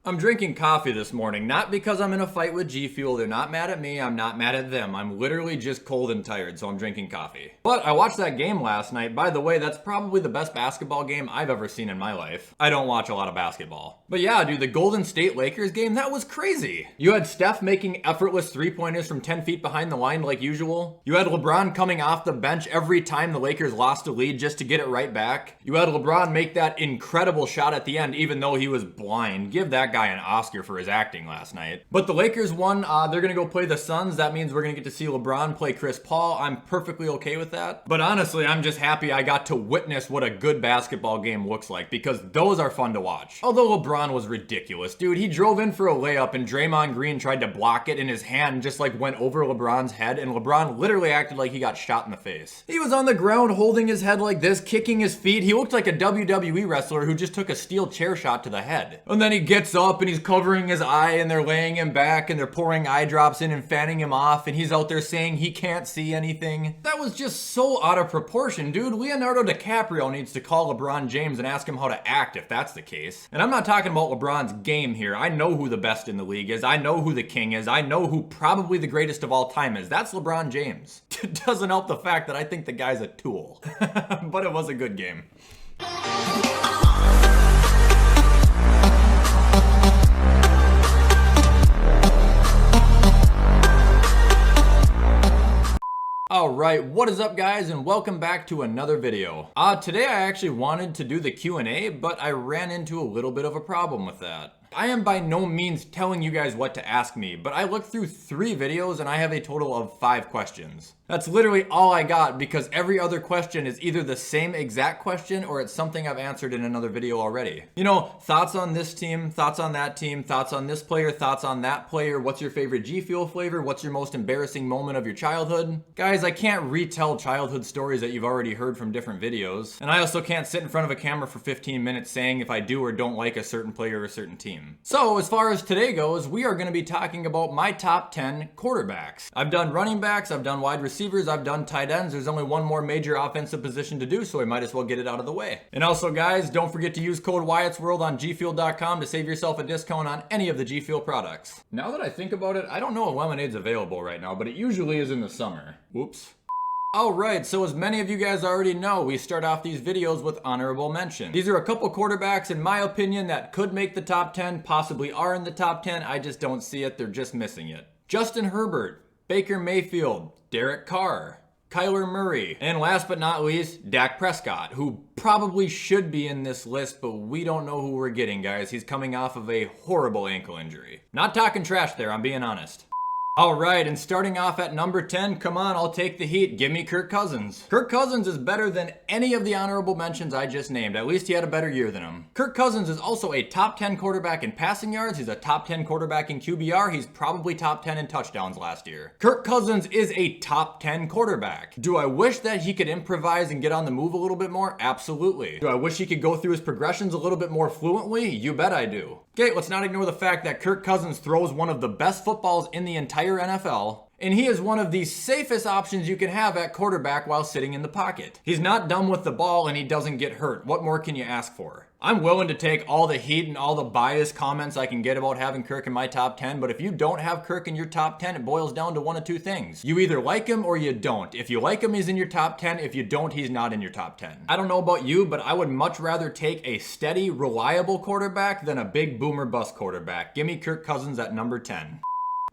I'm drinking coffee this morning, not because I'm in a fight with G Fuel. They're not mad at me, I'm not mad at them. I'm literally just cold and tired, so I'm drinking coffee. But I watched that game last night. By the way, that's probably the best basketball game I've ever seen in my life. I don't watch a lot of basketball. But yeah, dude, the Golden State Lakers game, that was crazy. You had Steph making effortless three-pointers from 10 feet behind the line like usual. You had LeBron coming off the bench every time the Lakers lost a lead just to get it right back. You had LeBron make that incredible shot at the end, even though he was blind. Give that guy an Oscar for his acting last night. But the Lakers won. They're gonna go play the Suns. That means we're gonna get to see LeBron play Chris Paul. I'm perfectly okay with that. But honestly, I'm just happy I got to witness what a good basketball game looks like, because those are fun to watch. Although LeBron was ridiculous, dude. He drove in for a layup and Draymond Green tried to block it and his hand just like went over LeBron's head, and LeBron literally acted like he got shot in the face. He was on the ground holding his head like this, kicking his feet. He looked like a WWE wrestler who just took a steel chair shot to the head. And then he gets up and he's covering his eye and they're laying him back and they're pouring eye drops in and fanning him off, and he's out there saying he can't see anything. That was just so out of proportion, dude. Leonardo DiCaprio needs to call LeBron James and ask him how to act if that's the case. And I'm not talking about LeBron's game here. I know who the best in the league is. I know who the king is. I know who probably the greatest of all time is. That's LeBron James. It doesn't help the fact that I think the guy's a tool. But it was a good game. Alright, what is up guys, and welcome back to another video. Today I actually wanted to do the Q&A, but I ran into a little bit of a problem with that. I am by no means telling you guys what to ask me, but I looked through 3 videos and I have a total of 5 questions. That's literally all I got, because every other question is either the same exact question or it's something I've answered in another video already. You know, thoughts on this team, thoughts on that team, thoughts on this player, thoughts on that player, what's your favorite G Fuel flavor, what's your most embarrassing moment of your childhood? Guys, I can't retell childhood stories that you've already heard from different videos, and I also can't sit in front of a camera for 15 minutes saying if I do or don't like a certain player or a certain team. So as far as today goes, we are going to be talking about my top 10 quarterbacks. I've done running backs, I've done wide receivers, I've done tight ends. There's only one more major offensive position to do, so I might as well get it out of the way. And also guys, don't forget to use code WyattzWorld on gfuel.com to save yourself a discount on any of the G Fuel products. Now that I think about it, I don't know if lemonade's available right now, but it usually is in the summer. Whoops. Alright, so as many of you guys already know, we start off these videos with honorable mention. These are a couple quarterbacks, in my opinion, that could make the top 10, possibly are in the top 10, I just don't see it, they're just missing it. Justin Herbert, Baker Mayfield, Derek Carr, Kyler Murray, and last but not least, Dak Prescott, who probably should be in this list, but we don't know who we're getting, guys. He's coming off of a horrible ankle injury. Not talking trash there, I'm being honest. Alright, and starting off at number 10, come on, I'll take the heat. Give me Kirk Cousins. Kirk Cousins is better than any of the honorable mentions I just named. At least he had a better year than him. Kirk Cousins is also a top 10 quarterback in passing yards. He's a top 10 quarterback in QBR. He's probably top 10 in touchdowns last year. Kirk Cousins is a top 10 quarterback. Do I wish that he could improvise and get on the move a little bit more? Absolutely. Do I wish he could go through his progressions a little bit more fluently? You bet I do. Okay, let's not ignore the fact that Kirk Cousins throws one of the best footballs in the entire NFL, and he is one of the safest options you can have at quarterback while sitting in the pocket. He's not dumb with the ball and he doesn't get hurt. What more can you ask for? I'm willing to take all the heat and all the biased comments I can get about having Kirk in my top 10, but if you don't have Kirk in your top 10, it boils down to one of two things. You either like him or you don't. If you like him, he's in your top 10. If you don't, he's not in your top 10. I don't know about you, but I would much rather take a steady, reliable quarterback than a big boomer bust quarterback. Give me Kirk Cousins at number 10.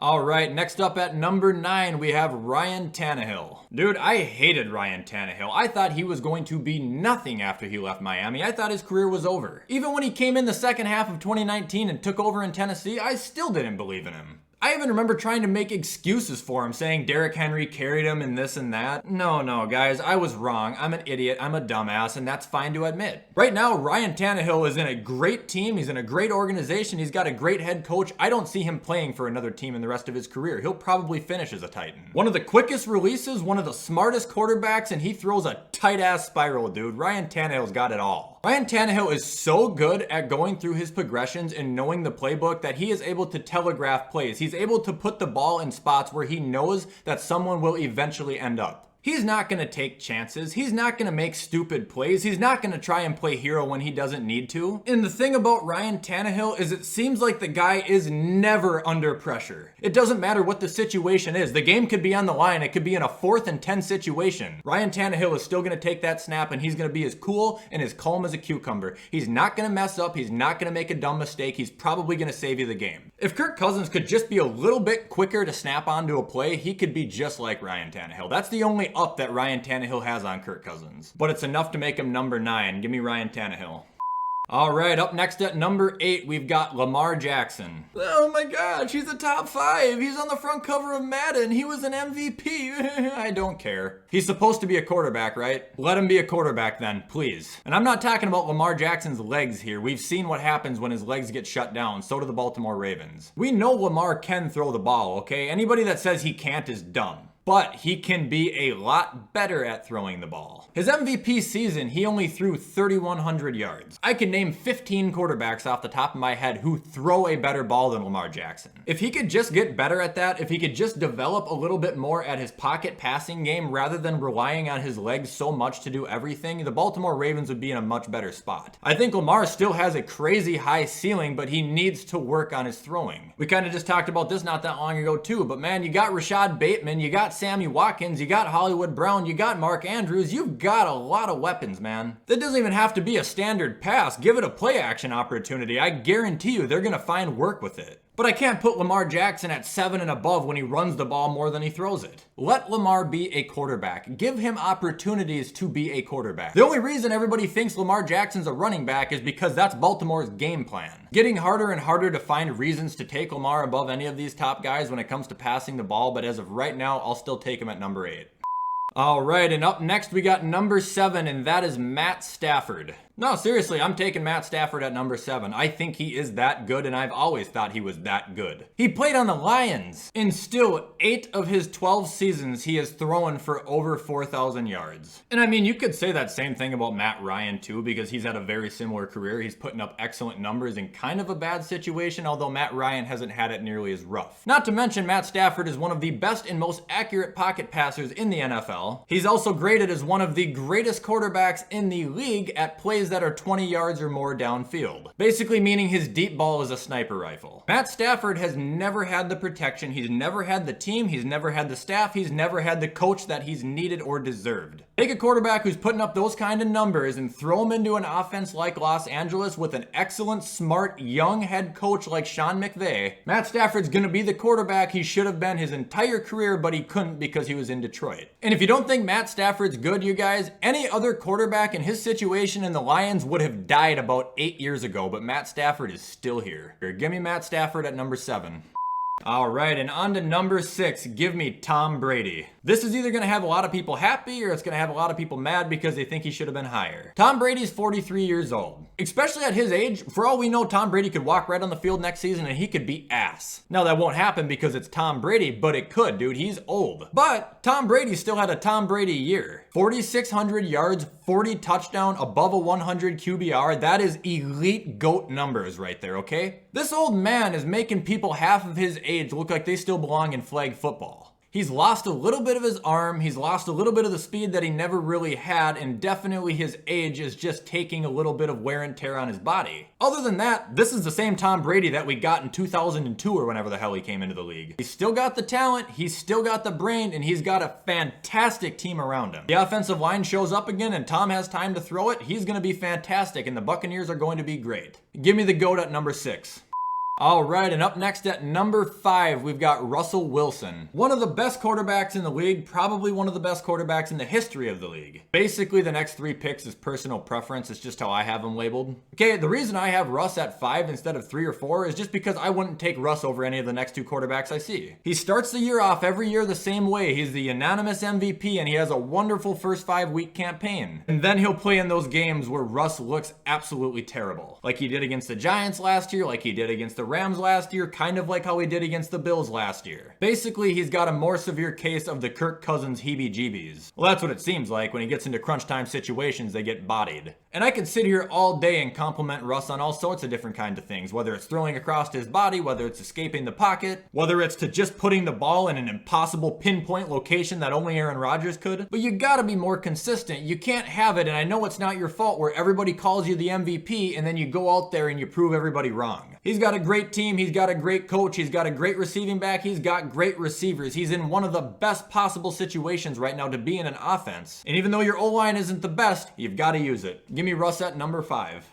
Alright, next up at number 9, we have Ryan Tannehill. Dude, I hated Ryan Tannehill. I thought he was going to be nothing after he left Miami. I thought his career was over. Even when he came in the second half of 2019 and took over in Tennessee, I still didn't believe in him. I even remember trying to make excuses for him, saying Derrick Henry carried him and this and that. No, guys, I was wrong. I'm an idiot, I'm a dumbass, and that's fine to admit. Right now, Ryan Tannehill is in a great team, he's in a great organization, he's got a great head coach. I don't see him playing for another team in the rest of his career. He'll probably finish as a Titan. One of the quickest releases, one of the smartest quarterbacks, and he throws a tight-ass spiral, dude. Ryan Tannehill's got it all. Ryan Tannehill is so good at going through his progressions and knowing the playbook that he is able to telegraph plays. He's able to put the ball in spots where he knows that someone will eventually end up. He's not going to take chances. He's not going to make stupid plays. He's not going to try and play hero when he doesn't need to. And the thing about Ryan Tannehill is it seems like the guy is never under pressure. It doesn't matter what the situation is. The game could be on the line. It could be in a 4th and 10 situation. Ryan Tannehill is still going to take that snap and he's going to be as cool and as calm as a cucumber. He's not going to mess up. He's not going to make a dumb mistake. He's probably going to save you the game. If Kirk Cousins could just be a little bit quicker to snap onto a play, he could be just like Ryan Tannehill. That's the only up that Ryan Tannehill has on Kirk Cousins. But it's enough to make him number 9. Give me Ryan Tannehill. All right, up next at number 8, we've got Lamar Jackson. Oh my gosh, he's a top 5. He's on the front cover of Madden. He was an MVP. I don't care. He's supposed to be a quarterback, right? Let him be a quarterback then, please. And I'm not talking about Lamar Jackson's legs here. We've seen what happens when his legs get shut down. So do the Baltimore Ravens. We know Lamar can throw the ball, okay? Anybody that says he can't is dumb. But he can be a lot better at throwing the ball. His MVP season, he only threw 3,100 yards. I can name 15 quarterbacks off the top of my head who throw a better ball than Lamar Jackson. If he could just get better at that, if he could just develop a little bit more at his pocket passing game rather than relying on his legs so much to do everything, the Baltimore Ravens would be in a much better spot. I think Lamar still has a crazy high ceiling, but he needs to work on his throwing. We kind of just talked about this not that long ago too, but man, you got Rashad Bateman, you got Sammy Watkins, you got Hollywood Brown, you got Mark Andrews, you've got a lot of weapons, man. That doesn't even have to be a standard pass. Give it a play action opportunity. I guarantee you they're going to find work with it. But I can't put Lamar Jackson at 7 and above when he runs the ball more than he throws it. Let Lamar be a quarterback. Give him opportunities to be a quarterback. The only reason everybody thinks Lamar Jackson's a running back is because that's Baltimore's game plan. Getting harder and harder to find reasons to take Lamar above any of these top guys when it comes to passing the ball, but as of right now, I'll still take him at number 8. All right, and up next we got number 7, and that is Matt Stafford. No, seriously, I'm taking Matt Stafford at number 7. I think he is that good, and I've always thought he was that good. He played on the Lions. In still 8 of his 12 seasons, he has thrown for over 4,000 yards. And I mean, you could say that same thing about Matt Ryan too, because he's had a very similar career. He's putting up excellent numbers in kind of a bad situation, although Matt Ryan hasn't had it nearly as rough. Not to mention, Matt Stafford is one of the best and most accurate pocket passers in the NFL. He's also graded as one of the greatest quarterbacks in the league at plays that are 20 yards or more downfield. Basically meaning his deep ball is a sniper rifle. Matt Stafford has never had the protection, he's never had the team, he's never had the staff, he's never had the coach that he's needed or deserved. Take a quarterback who's putting up those kind of numbers and throw him into an offense like Los Angeles with an excellent, smart, young head coach like Sean McVay. Matt Stafford's gonna be the quarterback he should have been his entire career, but he couldn't because he was in Detroit. And if you don't think Matt Stafford's good, you guys, any other quarterback in his situation in the Lions would have died about 8 years ago, but Matt Stafford is still here. Give me Matt Stafford at number 7. All right, and on to number 6, give me Tom Brady. This is either going to have a lot of people happy or it's going to have a lot of people mad because they think he should have been higher. Tom Brady's 43 years old. Especially at his age, for all we know, Tom Brady could walk right on the field next season and he could be ass. Now that won't happen because it's Tom Brady, but it could, dude. He's old. But Tom Brady still had a Tom Brady year. 4,600 yards, 40 touchdown, above a 100 QBR. That is elite GOAT numbers right there, okay? This old man is making people half of his age look like they still belong in flag football. He's lost a little bit of his arm, he's lost a little bit of the speed that he never really had, and definitely his age is just taking a little bit of wear and tear on his body. Other than that, this is the same Tom Brady that we got in 2002 or whenever the hell he came into the league. He's still got the talent, he's still got the brain, and he's got a fantastic team around him. The offensive line shows up again and Tom has time to throw it, he's gonna be fantastic, and the Buccaneers are going to be great. Give me the GOAT at number 6. All right, and up next at number 5, we've got Russell Wilson. One of the best quarterbacks in the league, probably one of the best quarterbacks in the history of the league. Basically, the next 3 picks is personal preference. It's just how I have them labeled. Okay, the reason I have Russ at 5 instead of 3 or 4 is just because I wouldn't take Russ over any of the next 2 quarterbacks I see. He starts the year off every year the same way. He's the unanimous MVP, and he has a wonderful first 5-week campaign. And then he'll play in those games where Russ looks absolutely terrible. Like he did against the Giants last year, like he did against the Rams last year, kind of like how he did against the Bills last year. Basically, he's got a more severe case of the Kirk Cousins heebie-jeebies. Well, that's what it seems like. When he gets into crunch time situations, they get bodied. And I could sit here all day and compliment Russ on all sorts of different kinds of things, whether it's throwing across his body, whether it's escaping the pocket, whether it's to just putting the ball in an impossible pinpoint location that only Aaron Rodgers could. But you gotta be more consistent. You can't have it, and I know it's not your fault, where everybody calls you the MVP and then you go out there and you prove everybody wrong. He's got a great team, he's got a great coach, he's got a great receiving back, he's got great receivers. He's in one of the best possible situations right now to be in an offense. And even though your O-line isn't the best, you've got to use it. Give me Russ at number 5.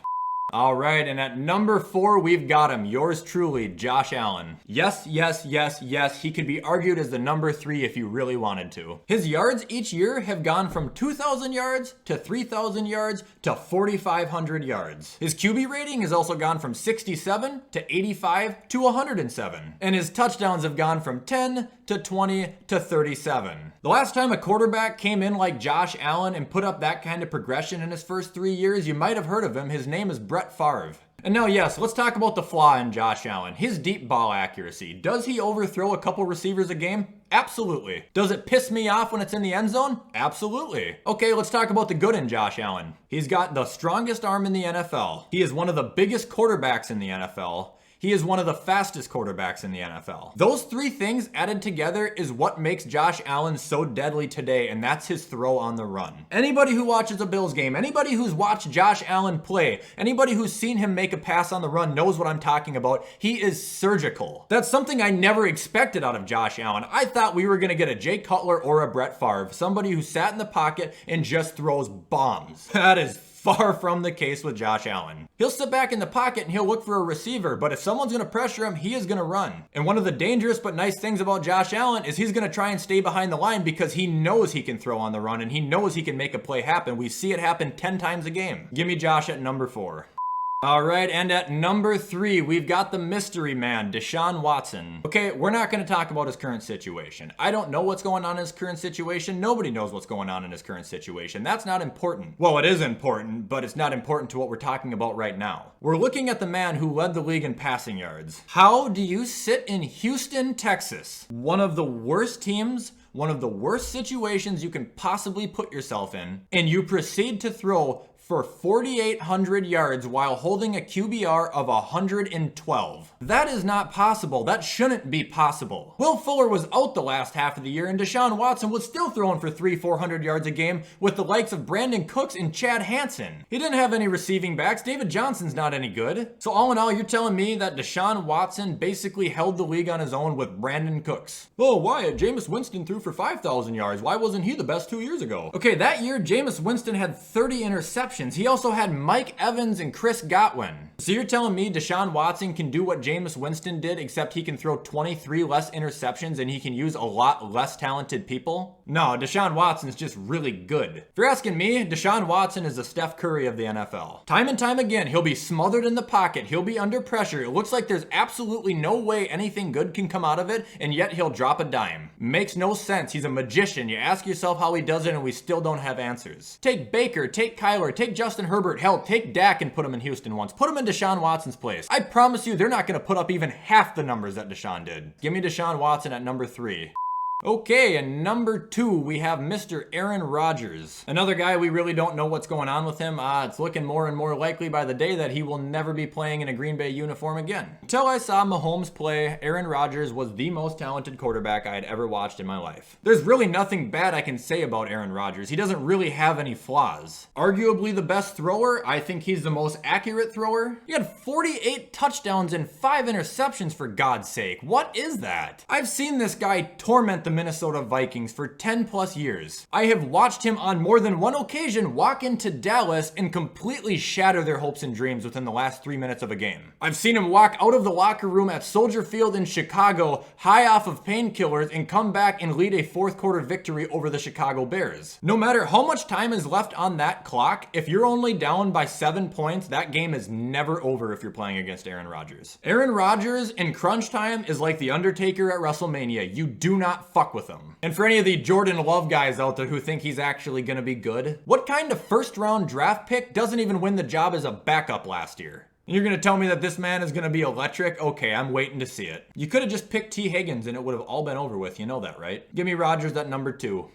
All right, and at number 4, we've got him. Yours truly, Josh Allen. Yes, he could be argued as the number 3 if you really wanted to. His yards each year have gone from 2,000 yards to 3,000 yards to 4,500 yards. His QB rating has also gone from 67 to 85 to 107. And his touchdowns have gone from 10 to 20 to 37. The last time a quarterback came in like Josh Allen and put up that kind of progression in his first 3 years, you might have heard of him. His name is Brett Favre. And now, yes, let's talk about the flaw in Josh Allen. His deep ball accuracy. Does he overthrow a couple receivers a game? Absolutely. Does it piss me off when it's in the end zone? Absolutely. Okay, let's talk about the good in Josh Allen. He's got the strongest arm in the NFL. He is one of the biggest quarterbacks in the NFL. He is one of the fastest quarterbacks in the NFL. Those 3 things added together is what makes Josh Allen so deadly today, and that's his throw on the run. Anybody who watches a Bills game, anybody who's watched Josh Allen play, anybody who's seen him make a pass on the run knows what I'm talking about. He is surgical. That's something I never expected out of Josh Allen. I thought we were gonna get a Jay Cutler or a Brett Favre, somebody who sat in the pocket and just throws bombs. That is far from the case with Josh Allen. He'll sit back in the pocket and he'll look for a receiver, but if someone's going to pressure him, he is going to run. And one of the dangerous but nice things about Josh Allen is he's going to try and stay behind the line because he knows he can throw on the run and he knows he can make a play happen. We see it happen 10 times a game. Give me Josh at number 4. All right, and at number 3, we've got the mystery man, Deshaun Watson. Okay, we're not going to talk about his current situation. I don't know what's going on in his current situation. Nobody knows what's going on in his current situation. That's not important. Well, it is important, but it's not important to what we're talking about right now. We're looking at the man who led the league in passing yards. How do you sit in Houston, Texas, one of the worst teams, one of the worst situations you can possibly put yourself in, and you proceed to throw for 4,800 yards while holding a QBR of 112. That is not possible. That shouldn't be possible. Will Fuller was out the last half of the year and Deshaun Watson was still throwing for 300-400 yards a game with the likes of Brandon Cooks and Chad Hansen. He didn't have any receiving backs. David Johnson's not any good. So all in all, you're telling me that Deshaun Watson basically held the league on his own with Brandon Cooks. Oh, Wyatt, Jameis Winston threw for 5,000 yards. Why wasn't he the best 2 years ago? Okay, that year, Jameis Winston had 30 interceptions. He also had Mike Evans and Chris Godwin. So you're telling me Deshaun Watson can do what Jameis Winston did, except he can throw 23 less interceptions and he can use a lot less talented people? No, Deshaun Watson's just really good. If you're asking me, Deshaun Watson is the Steph Curry of the NFL. Time and time again, he'll be smothered in the pocket. He'll be under pressure. It looks like there's absolutely no way anything good can come out of it, and yet he'll drop a dime. Makes no sense. He's a magician. You ask yourself how he does it, and we still don't have answers. Take Baker, take Kyler, take Justin Herbert. Hell, take Dak and put him in Houston once. Put him in Deshaun Watson's place. I promise you, they're not going to put up even half the numbers that Deshaun did. Give me Deshaun Watson at number 3. Okay, and number 2, we have Mr. Aaron Rodgers. Another guy we really don't know what's going on with him. It's looking more and more likely by the day that he will never be playing in a Green Bay uniform again. Until I saw Mahomes play, Aaron Rodgers was the most talented quarterback I had ever watched in my life. There's really nothing bad I can say about Aaron Rodgers. He doesn't really have any flaws. Arguably the best thrower, I think he's the most accurate thrower. He had 48 touchdowns and 5 interceptions, for God's sake. What is that? I've seen this guy torment the Minnesota Vikings for 10 plus years. I have watched him on more than one occasion walk into Dallas and completely shatter their hopes and dreams within the last 3 minutes of a game. I've seen him walk out of the locker room at Soldier Field in Chicago high off of painkillers and come back and lead a 4th quarter victory over the Chicago Bears. No matter how much time is left on that clock, if you're only down by 7 points, that game is never over if you're playing against Aaron Rodgers. Aaron Rodgers in crunch time is like the Undertaker at WrestleMania. You do not fuck with him. And for any of the Jordan Love guys out there who think he's actually gonna be good, what kind of first round draft pick doesn't even win the job as a backup last year? And you're gonna tell me that this man is gonna be electric? Okay, I'm waiting to see it. You could have just picked T. Higgins and it would have all been over with. You know that, right? Give me Rodgers at number 2.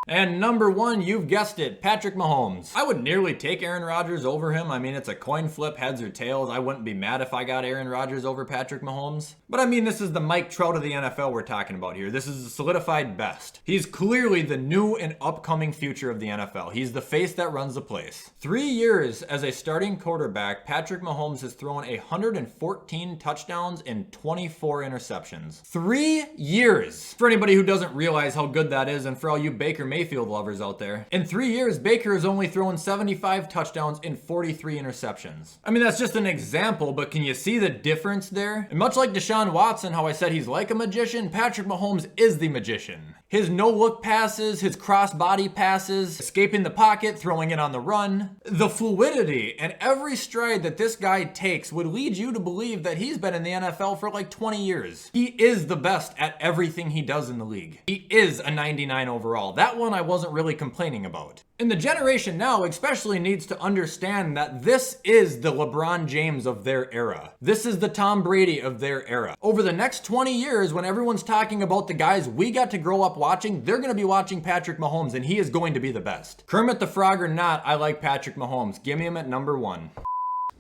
And number 1, you've guessed it, Patrick Mahomes. I would nearly take Aaron Rodgers over him. I mean, it's a coin flip, heads or tails. I wouldn't be mad if I got Aaron Rodgers over Patrick Mahomes. But I mean, this is the Mike Trout of the NFL we're talking about here. This is the solidified best. He's clearly the new and upcoming future of the NFL. He's the face that runs the place. 3 years as a starting quarterback, Patrick Mahomes has thrown 114 touchdowns and 24 interceptions. 3 years! For anybody who doesn't realize how good that is, and for all you Baker Mayfield lovers out there. In 3 years, Baker has only thrown 75 touchdowns and 43 interceptions. I mean, that's just an example, but can you see the difference there? And much like Deshaun Watson, how I said he's like a magician, Patrick Mahomes is the magician. His no-look passes, his cross-body passes, escaping the pocket, throwing it on the run. The fluidity and every stride that this guy takes would lead you to believe that he's been in the NFL for like 20 years. He is the best at everything he does in the league. He is a 99 overall. That one I wasn't really complaining about. And the generation now especially needs to understand that this is the LeBron James of their era. This is the Tom Brady of their era. Over the next 20 years, when everyone's talking about the guys we got to grow up watching, they're going to be watching Patrick Mahomes, and he is going to be the best. Kermit the Frog or not, I like Patrick Mahomes. Give me him at number 1.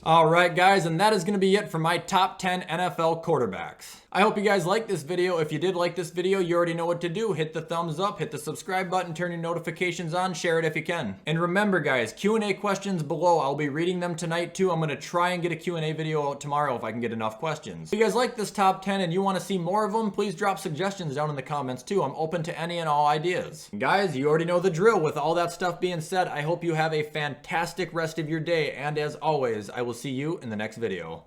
Alright guys, and that is going to be it for my top 10 NFL quarterbacks. I hope you guys liked this video. If you did like this video, you already know what to do. Hit the thumbs up, hit the subscribe button, turn your notifications on, share it if you can. And remember guys, Q&A questions below. I'll be reading them tonight too. I'm going to try and get a Q&A video out tomorrow if I can get enough questions. If you guys like this top 10 and you want to see more of them, please drop suggestions down in the comments too. I'm open to any and all ideas. Guys, you already know the drill. With all that stuff being said, I hope you have a fantastic rest of your day. And as always, I will see you in the next video.